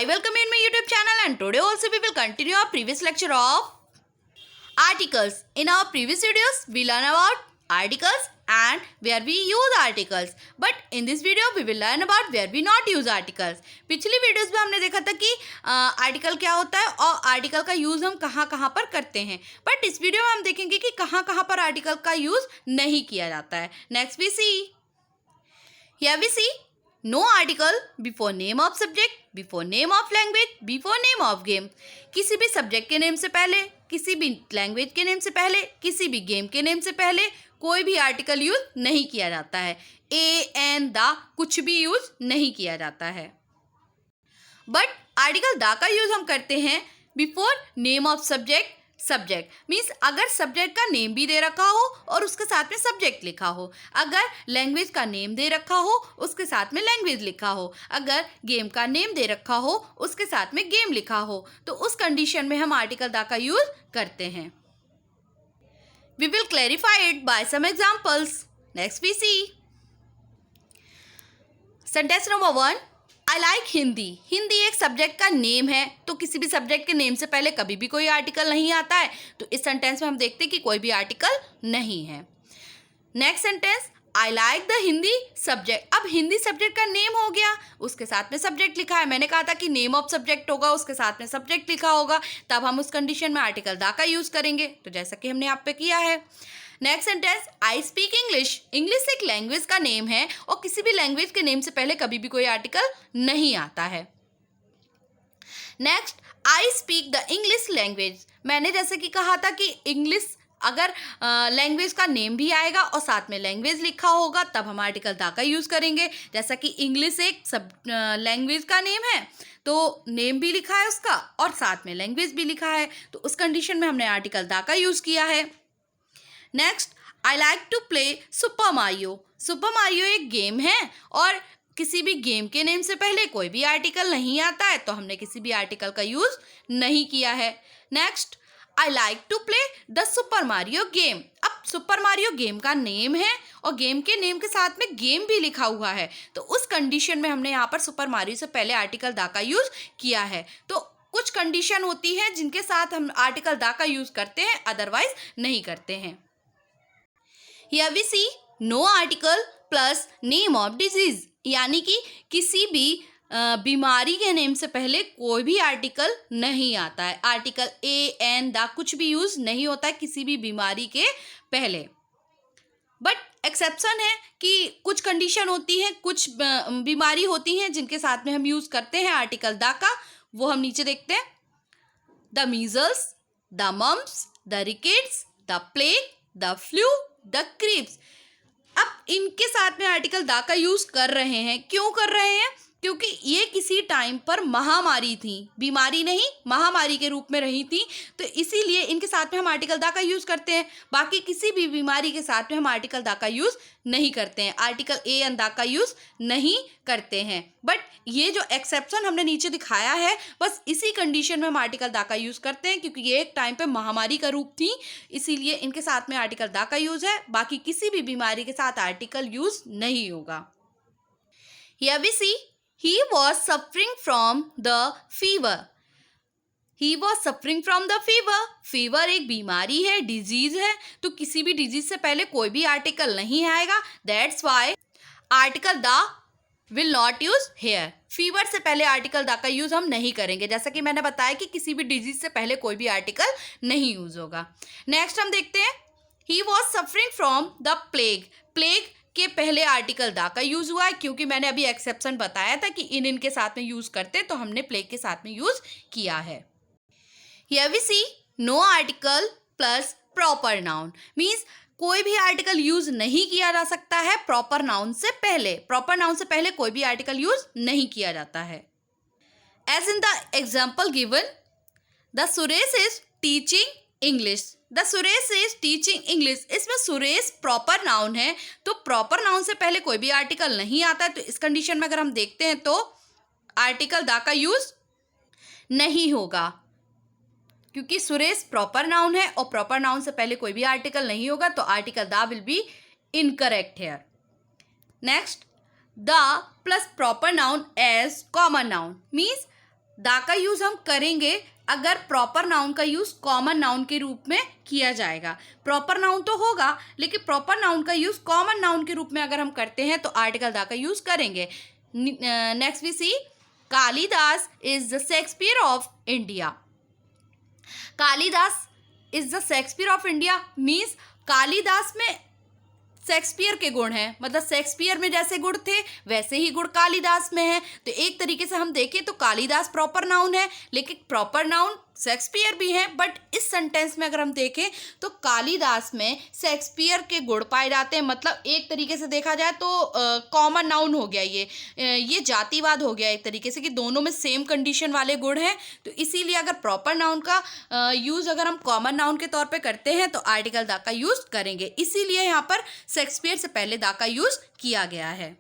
Hi, welcome in my YouTube channel, and today also we will continue our previous lecture of articles. In our previous videos, we learn about articles and where we use articles. But in this video, we will learn about where we not use articles. पिछली videos में हमने देखा था कि article क्या होता है और आर्टिकल का यूज़ हम कहाँ कहाँ पर करते हैं. बट इस वीडियो में हम देखेंगे कि कहाँ कहाँ पर आर्टिकल का यूज़ नहीं किया जाता है. Next we see. Here we see no article before name of subject, before name of language, before name of game. किसी भी सब्जेक्ट के नेम से पहले, किसी भी लैंग्वेज के नेम से पहले, किसी भी गेम के नेम से पहले कोई भी आर्टिकल यूज नहीं किया जाता है. ए एंड द कुछ भी यूज नहीं किया जाता है. बट आर्टिकल द का यूज हम करते हैं before name of subject. Subject means अगर सब्जेक्ट का नेम भी दे रखा हो और उसके साथ में सब्जेक्ट लिखा हो, अगर लैंग्वेज का नेम दे रखा हो उसके साथ में लैंग्वेज लिखा हो, अगर गेम का नेम दे रखा हो उसके साथ में गेम लिखा हो, तो उस कंडीशन में हम आर्टिकल द का यूज करते हैं. We will clarify it by some examples. Next we see. Sentence number 1. I like Hindi. Hindi एक सब्जेक्ट का नेम है, तो किसी भी सब्जेक्ट के नेम से पहले कभी भी कोई आर्टिकल नहीं आता है. तो इस सेंटेंस में हम देखते हैं कि कोई भी आर्टिकल नहीं है. Next sentence. I like the Hindi subject. अब हिंदी सब्जेक्ट का नेम हो गया, उसके साथ में सब्जेक्ट लिखा है. मैंने कहा था कि नेम ऑफ सब्जेक्ट होगा, उसके साथ में सब्जेक्ट लिखा होगा, तब हम उस कंडीशन में आर्टिकल द का यूज़ करेंगे. तो जैसा कि हमने यहाँ पे किया है. Next sentence. I speak English. English एक लैंग्वेज का नेम है और किसी भी लैंग्वेज के नेम से पहले कभी भी कोई आर्टिकल नहीं आता है. Next. I speak the English language. मैंने जैसे कि कहा था कि इंग्लिश अगर लैंग्वेज का नेम भी आएगा और साथ में लैंग्वेज लिखा होगा तब हम आर्टिकल द का यूज़ करेंगे. जैसा कि इंग्लिश एक सब लैंग्वेज का नेम है, तो नेम भी लिखा है उसका और साथ में लैंग्वेज भी लिखा है, तो उस कंडीशन में हमने आर्टिकल द का यूज़ किया है. Next. I like to play Super Mario. Super Mario एक गेम है और किसी भी गेम के नेम से पहले कोई भी आर्टिकल नहीं आता है, तो हमने किसी भी आर्टिकल का यूज़ नहीं किया है. Next. I like to play the Super Mario game. अब सुपर मारियो गेम का नेम है और गेम के नेम के साथ में गेम भी लिखा हुआ है, तो उस कंडीशन में हमने यहाँ पर सुपर मारियो से पहले आर्टिकल द का यूज़ किया है. तो कुछ कंडीशन होती है जिनके साथ हम आर्टिकल द का यूज़ करते हैं, अदरवाइज नहीं करते हैं. Here we see no article plus name of disease. यानी कि किसी भी बीमारी के नेम से पहले कोई भी आर्टिकल नहीं आता है. आर्टिकल ए एन द कुछ भी यूज़ नहीं होता है किसी भी बीमारी के पहले. बट एक्सेप्शन है कि कुछ कंडीशन होती है, कुछ बीमारी होती हैं जिनके साथ में हम यूज़ करते हैं आर्टिकल द का. वो हम नीचे देखते हैं. The measles, the mumps, the rickets, the plague, the flu, the creeps. अब इनके साथ में आर्टिकल द का यूज़ कर रहे हैं. क्यों कर रहे हैं? क्योंकि ये किसी टाइम पर महामारी थी, बीमारी नहीं महामारी के रूप में रही थी, तो इसीलिए इनके साथ में हम आर्टिकल द का यूज़ करते हैं. बाकी किसी भी बीमारी के साथ में हम आर्टिकल द का यूज़ नहीं करते हैं, आर्टिकल ए एंड द का यूज़ नहीं करते हैं. बट ये जो एक्सेप्शन हमने नीचे दिखाया है, बस इसी कंडीशन में हम आर्टिकल द का यूज़ करते हैं, क्योंकि ये एक टाइम पे महामारी का रूप थी, इसीलिए इनके साथ में आर्टिकल द का यूज़ है. बाकी किसी भी बीमारी के साथ आर्टिकल यूज़ नहीं होगा. Here we see. He was suffering from the fever. He was suffering from the fever. Fever एक बीमारी है, डिजीज है, तो किसी भी डिजीज से पहले कोई भी आर्टिकल नहीं आएगा. That's why article the will not use here. Fever से पहले आर्टिकल द का यूज़ हम नहीं करेंगे, जैसा कि मैंने बताया कि किसी भी डिजीज से पहले कोई भी आर्टिकल नहीं यूज़ होगा. नेक्स्ट हम देखते हैं. He was suffering from the plague. Plague के पहले आर्टिकल द का यूज़ हुआ है, क्योंकि मैंने अभी एक्सेप्शन बताया था कि इनके साथ में यूज़ करते, तो हमने प्लेग के साथ में यूज़ किया है. Here we see no article plus proper noun. Means कोई भी आर्टिकल यूज़ नहीं किया जा सकता है प्रॉपर नाउन से पहले. प्रॉपर नाउन से पहले कोई भी आर्टिकल यूज़ नहीं किया जाता है. As in the example given, the Suresh is teaching English. The Suresh is teaching English. इसमें सुरेश प्रॉपर नाउन है, तो प्रॉपर नाउन से पहले कोई भी आर्टिकल नहीं आता है, तो इस कंडीशन में अगर हम देखते हैं तो आर्टिकल द का यूज़ नहीं होगा, क्योंकि सुरेश प्रॉपर नाउन है और प्रॉपर नाउन से पहले कोई भी आर्टिकल नहीं होगा, तो article the will be incorrect here. Next. The plus proper noun as common noun means the का यूज हम करेंगे अगर प्रॉपर नाउन का यूज कॉमन नाउन के रूप में किया जाएगा। प्रॉपर नाउन तो होगा, लेकिन प्रॉपर नाउन का यूज कॉमन नाउन के रूप में अगर हम करते हैं तो आर्टिकल दा का यूज करेंगे। Next we see, Kalidas is the Shakespeare of India. Kalidas is the Shakespeare of India means Kalidas में शेक्सपियर के गुण हैं, मतलब शेक्सपियर में जैसे गुण थे वैसे ही गुण कालिदास में हैं। तो एक तरीके से हम देखें तो कालिदास प्रॉपर नाउन है, लेकिन प्रॉपर नाउन शेक्सपियर भी है। बट इस सेंटेंस में अगर हम देखें तो कालिदास में शेक्सपियर के गुण पाए जाते हैं। मतलब एक तरीके से देखा जाए तो कॉमन नाउन हो गया, ये जातिवाद हो गया एक तरीके से कि दोनों में सेम कंडीशन वाले गुण हैं। तो इसीलिए अगर प्रॉपर नाउन का यूज़ अगर हम कॉमन नाउन के तौर पे करते हैं तो आर्टिकल दा का यूज़ करेंगे। इसीलिए यहाँ पर शेक्सपियर से पहले दा का यूज़ किया गया है।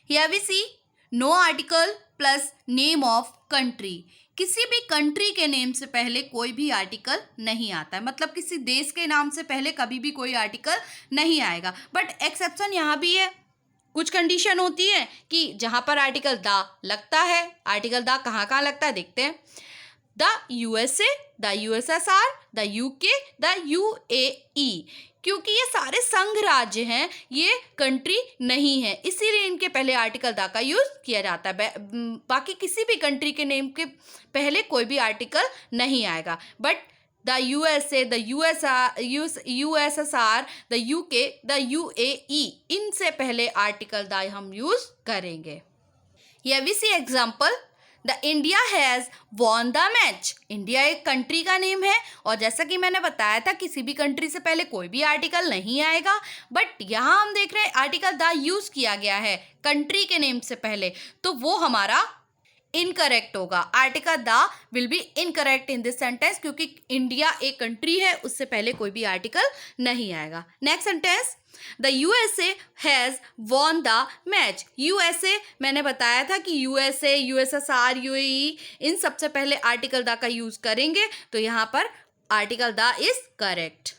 Here we see no article plus name of country. किसी भी कंट्री के नेम से पहले कोई भी आर्टिकल नहीं आता है, मतलब किसी देश के नाम से पहले कभी भी कोई आर्टिकल नहीं आएगा। बट एक्सेप्शन यहाँ भी है, कुछ कंडीशन होती है कि जहाँ पर आर्टिकल दा लगता है। आर्टिकल दा कहाँ कहाँ लगता है देखते हैं। The USA, the USSR, the UK, the UAE. क्योंकि ये सारे संघ राज्य हैं, ये कंट्री नहीं है, इसीलिए इनके पहले आर्टिकल दा का यूज़ किया जाता है। बाकी किसी भी कंट्री के नेम के पहले कोई भी आर्टिकल नहीं आएगा। But the USA, the USSR, the UK, the UAE, इनसे पहले आर्टिकल दा हम यूज़ करेंगे। Here we see example, the India has won the match. India एक कंट्री का नेम है और जैसा कि मैंने बताया था किसी भी कंट्री से पहले कोई भी आर्टिकल नहीं आएगा। बट यहाँ हम देख रहे हैं आर्टिकल द यूज़ किया गया है कंट्री के नेम से पहले, तो वो हमारा इनकरेक्ट होगा। Article the will be incorrect in this sentence, क्योंकि इंडिया एक कंट्री है, उससे पहले कोई भी आर्टिकल नहीं आएगा। Next sentence, the USA has won the match. USA मैंने बताया था कि यूएसए, यूएसएसआर, यूएई, इन सबसे पहले आर्टिकल द का यूज करेंगे, तो यहाँ पर article the is correct.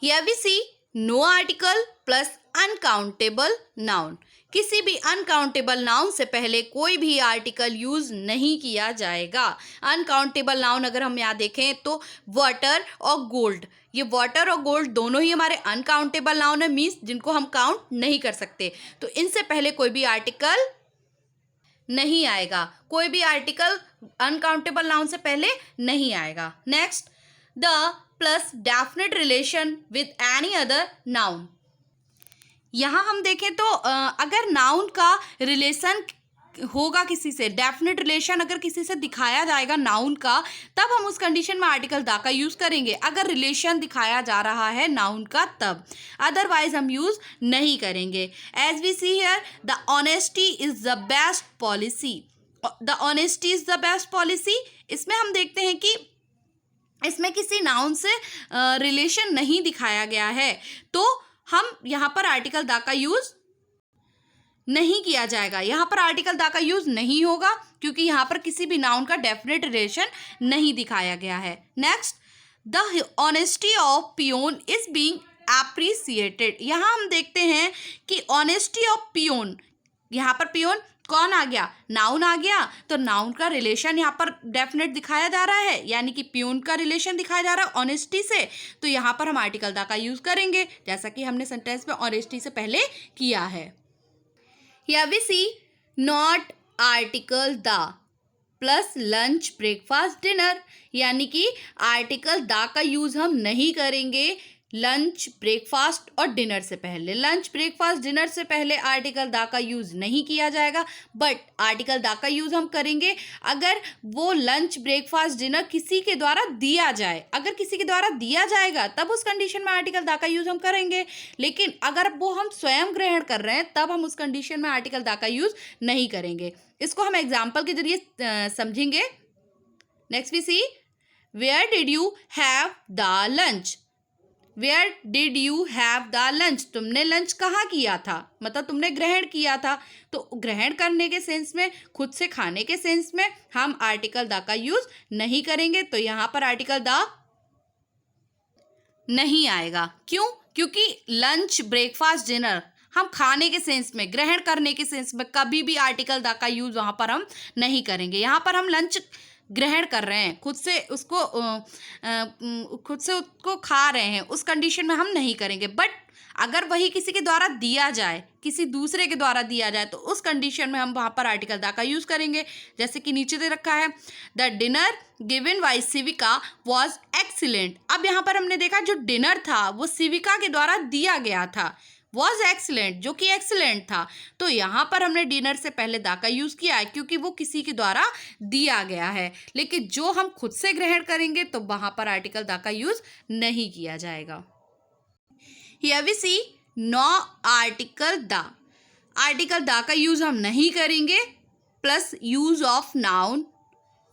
Here we see no article plus uncountable noun. किसी भी अनकाउंटेबल नाउन से पहले कोई भी आर्टिकल यूज नहीं किया जाएगा। अनकाउंटेबल नाउन अगर हम यहाँ देखें तो वाटर और गोल्ड, ये वाटर और गोल्ड दोनों ही हमारे अनकाउंटेबल नाउन है, मीन्स जिनको हम काउंट नहीं कर सकते। तो इनसे पहले कोई भी आर्टिकल नहीं आएगा, कोई भी आर्टिकल अनकाउंटेबल नाउन से पहले नहीं आएगा। Next, the plus definite relation with any other noun. यहाँ हम देखें तो अगर नाउन का रिलेशन होगा किसी से, डेफिनेट रिलेशन अगर किसी से दिखाया जाएगा नाउन का, तब हम उस कंडीशन में आर्टिकल दा का यूज़ करेंगे। अगर रिलेशन दिखाया जा रहा है नाउन का तब, अदरवाइज हम यूज़ नहीं करेंगे। As we see here, the honesty is the best policy. The honesty is the best policy, इसमें हम देखते हैं कि इसमें किसी नाउन से रिलेशन नहीं दिखाया गया है, तो हम यहाँ पर आर्टिकल दा का यूज़ नहीं किया जाएगा। यहाँ पर आर्टिकल दा का यूज़ नहीं होगा क्योंकि यहाँ पर किसी भी नाउन का डेफिनेट रिलेशन नहीं दिखाया गया है। Next, the honesty of peon is being appreciated. यहाँ हम देखते हैं कि ऑनेस्टी ऑफ पियोन, यहाँ पर पियोन कौन आ गया, नाउन आ गया, तो नाउन का रिलेशन यहाँ पर डेफिनेट दिखाया जा रहा है, यानी कि पियोन का रिलेशन दिखाया जा रहा है ऑनेस्टी से, तो यहाँ पर हम आर्टिकल दा का यूज़ करेंगे, जैसा कि हमने सेंटेंस में ऑनेस्टी से पहले किया है। Here we see not article दा प्लस लंच, ब्रेकफास्ट, डिनर, यानी कि आर्टिकल दा का यूज़ हम नहीं करेंगे लंच, ब्रेकफास्ट और डिनर से पहले। लंच, ब्रेकफास्ट, डिनर से पहले आर्टिकल दा का यूज़ नहीं किया जाएगा। बट आर्टिकल दा का यूज़ हम करेंगे अगर वो लंच, ब्रेकफास्ट, डिनर किसी के द्वारा दिया जाए। अगर किसी के द्वारा दिया जाएगा तब उस कंडीशन में आर्टिकल दा का यूज़ हम करेंगे, लेकिन अगर वो हम स्वयं ग्रहण कर रहे हैं तब हम उस कंडीशन में आर्टिकल दा का यूज़ नहीं करेंगे। इसको हम एग्जाम्पल के जरिए समझेंगे। Next we see, where did you have the lunch. Where did you have the lunch, तुमने लंच कहाँ किया था, मतलब तुमने ग्रहण किया था। तो ग्रहण करने के सेंस में, खुद से खाने के सेंस में हम आर्टिकल द का यूज़ नहीं करेंगे, तो यहाँ पर आर्टिकल द नहीं आएगा। क्यों? क्योंकि लंच, ब्रेकफास्ट, डिनर हम खाने के सेंस में, ग्रहण करने के सेंस में कभी भी आर्टिकल द का यूज वहां पर हम नहीं करेंगे। यहाँ पर हम लंच ग्रहण कर रहे हैं, खुद से उसको खा रहे हैं, उस कंडीशन में हम नहीं करेंगे। बट अगर वही किसी के द्वारा दिया जाए, किसी दूसरे के द्वारा दिया जाए, तो उस कंडीशन में हम वहाँ पर आर्टिकल द का यूज़ करेंगे। जैसे कि नीचे दे रखा है, the dinner given by Sivika was excellent. अब यहाँ पर हमने देखा जो डिनर था वो सिविका के द्वारा दिया गया था, वॉज एक्सीलेंट, जो कि एक्सीलेंट था। तो यहाँ पर हमने डिनर से पहले द का यूज़ किया है क्योंकि वो किसी के द्वारा दिया गया है। लेकिन जो हम खुद से ग्रहण करेंगे तो वहाँ पर आर्टिकल द का यूज़ नहीं किया जाएगा। Here we see no article the, article the का यूज़ हम नहीं करेंगे, plus use of noun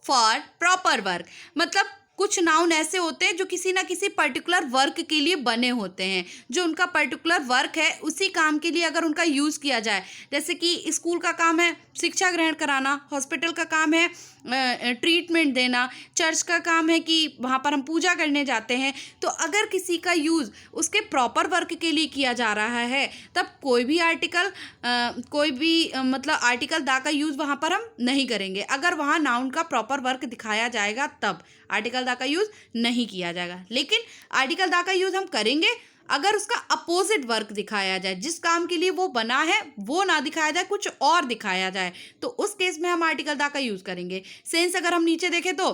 for proper work. मतलब कुछ नाउन ऐसे होते हैं जो किसी ना किसी पर्टिकुलर वर्क के लिए बने होते हैं, जो उनका पर्टिकुलर वर्क है उसी काम के लिए अगर उनका यूज़ किया जाए। जैसे कि स्कूल का काम है शिक्षा ग्रहण कराना, हॉस्पिटल का काम है ट्रीटमेंट देना, चर्च का काम है कि वहाँ पर हम पूजा करने जाते हैं। तो अगर किसी का यूज़ उसके प्रॉपर वर्क के लिए किया जा रहा है तब कोई भी आर्टिकल मतलब आर्टिकल द का यूज़ वहाँ पर हम नहीं करेंगे। अगर वहाँ नाउन का प्रॉपर वर्क दिखाया जाएगा तब आर्टिकल द का यूज़ नहीं किया जाएगा। लेकिन आर्टिकल द का यूज़ हम करेंगे अगर उसका अपोजिट वर्क दिखाया जाए, जिस काम के लिए वो बना है वो ना दिखाया जाए, कुछ और दिखाया जाए, तो उस केस में हम आर्टिकल द का यूज़ करेंगे। सेंस अगर हम नीचे देखें तो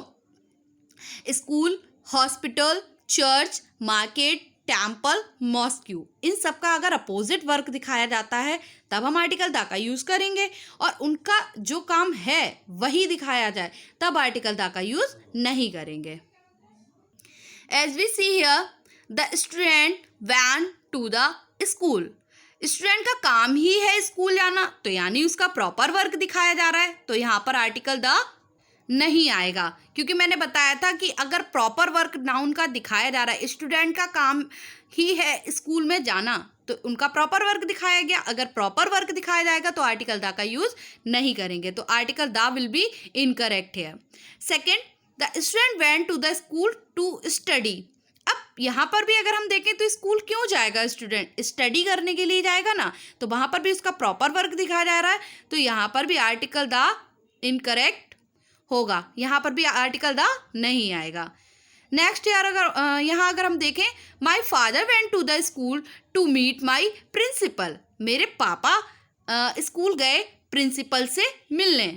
school, hospital, church, market, temple, mosque, इन सब का अगर अपोजिट वर्क दिखाया जाता है तब हम आर्टिकल द का यूज़ करेंगे, और उनका जो काम है वही दिखाया जाए तब आर्टिकल द का यूज़ नहीं करेंगे। As we see here, the student went to the school. Student का काम ही है स्कूल जाना, तो यानी उसका प्रॉपर वर्क दिखाया जा रहा है, तो यहाँ पर आर्टिकल द नहीं आएगा। क्योंकि मैंने बताया था कि अगर प्रॉपर वर्क नाउन का दिखाया जा रहा है, स्टूडेंट का काम ही है स्कूल में जाना, तो उनका प्रॉपर वर्क दिखाया गया। अगर प्रॉपर वर्क दिखाया जाएगा तो आर्टिकल द का यूज़ नहीं करेंगे, तो article the will be incorrect है। Second, the student went to the school to study. अब यहाँ पर भी अगर हम देखें तो स्कूल क्यों जाएगा, स्टूडेंट स्टडी करने के लिए जाएगा ना, तो वहाँ पर भी उसका प्रॉपर वर्क दिखाया जा रहा है, तो यहाँ पर भी आर्टिकल द इनकरेक्ट होगा, यहाँ पर भी आर्टिकल द नहीं आएगा। नेक्स्ट यार यहाँ अगर हम देखें, my father went to the school to meet my principal. मेरे पापा स्कूल गए प्रिंसिपल से मिलने।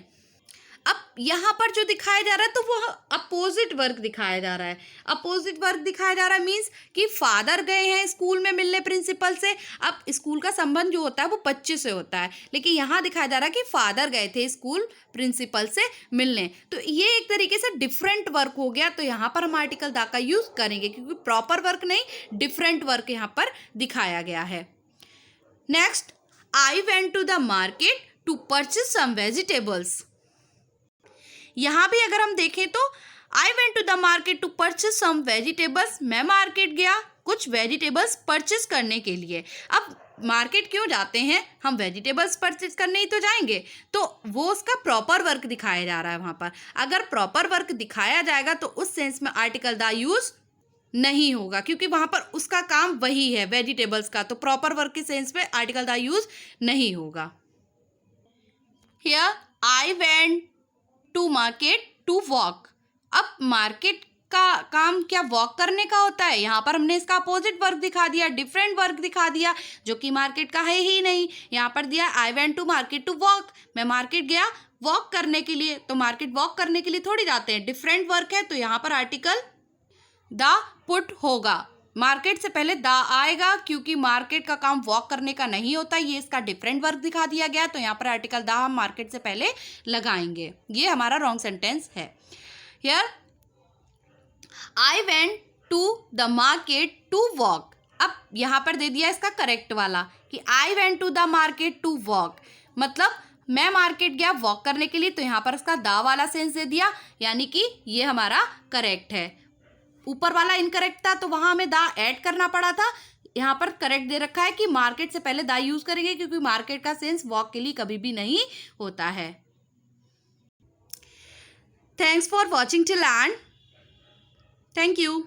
अब यहाँ पर जो दिखाया जा रहा है तो वो अपोजिट वर्क दिखाया जा रहा है। अपोजिट वर्क दिखाया जा रहा है मीन्स कि फादर गए हैं स्कूल में मिलने प्रिंसिपल से। अब स्कूल का संबंध जो होता है वो बच्चे से होता है, लेकिन यहाँ दिखाया जा रहा है कि फादर गए थे स्कूल प्रिंसिपल से मिलने, तो ये एक तरीके से डिफरेंट वर्क हो गया। तो यहाँ पर हम आर्टिकल द का यूज़ करेंगे क्योंकि प्रॉपर वर्क नहीं, डिफरेंट वर्क यहाँ पर दिखाया गया है। Next, I went to the market to purchase some vegetables. यहाँ भी अगर हम देखें तो I went to the market to purchase some vegetables, मैं मार्केट गया कुछ वेजिटेबल्स परचेज करने के लिए। अब मार्केट क्यों जाते हैं, हम वेजिटेबल्स परचेज करने ही तो जाएंगे, तो वो उसका प्रॉपर वर्क दिखाया जा रहा है वहाँ पर। अगर प्रॉपर वर्क दिखाया जाएगा तो उस सेंस में आर्टिकल द यूज़ नहीं होगा, क्योंकि वहाँ पर उसका काम वही है वेजिटेबल्स का, तो प्रॉपर वर्क के सेंस में आर्टिकल द यूज़ नहीं होगा। Here I went to market to walk. अब मार्केट का काम क्या वॉक करने का होता है, यहाँ पर हमने इसका अपोजिट वर्क दिखा दिया, डिफरेंट वर्क दिखा दिया जो कि मार्केट का है ही नहीं। यहाँ पर दिया I went to market to walk, मैं मार्केट गया वॉक करने के लिए, तो मार्केट वॉक करने के लिए थोड़ी जाते हैं, डिफरेंट वर्क है, तो यहाँ पर आर्टिकल द पुट होगा। मार्केट से पहले द आएगा क्योंकि मार्केट का काम वॉक करने का नहीं होता, ये इसका डिफरेंट वर्क दिखा दिया गया, तो यहाँ पर आर्टिकल द हम मार्केट से पहले लगाएंगे। ये हमारा रॉन्ग सेंटेंस है। Here I went to the market to walk. अब यहाँ पर दे दिया इसका करेक्ट वाला कि I went to the market to walk, मतलब मैं मार्केट गया वॉक करने के लिए, तो यहाँ पर इसका द वाला सेंस दे दिया, यानी कि ये हमारा करेक्ट है। ऊपर वाला इनकरेक्ट था तो वहाँ हमें द ऐड करना पड़ा था, यहाँ पर करेक्ट दे रखा है कि मार्केट से पहले द यूज़ करेंगे क्योंकि मार्केट का सेंस वॉक के लिए कभी भी नहीं होता है। Thanks for watching till and thank you.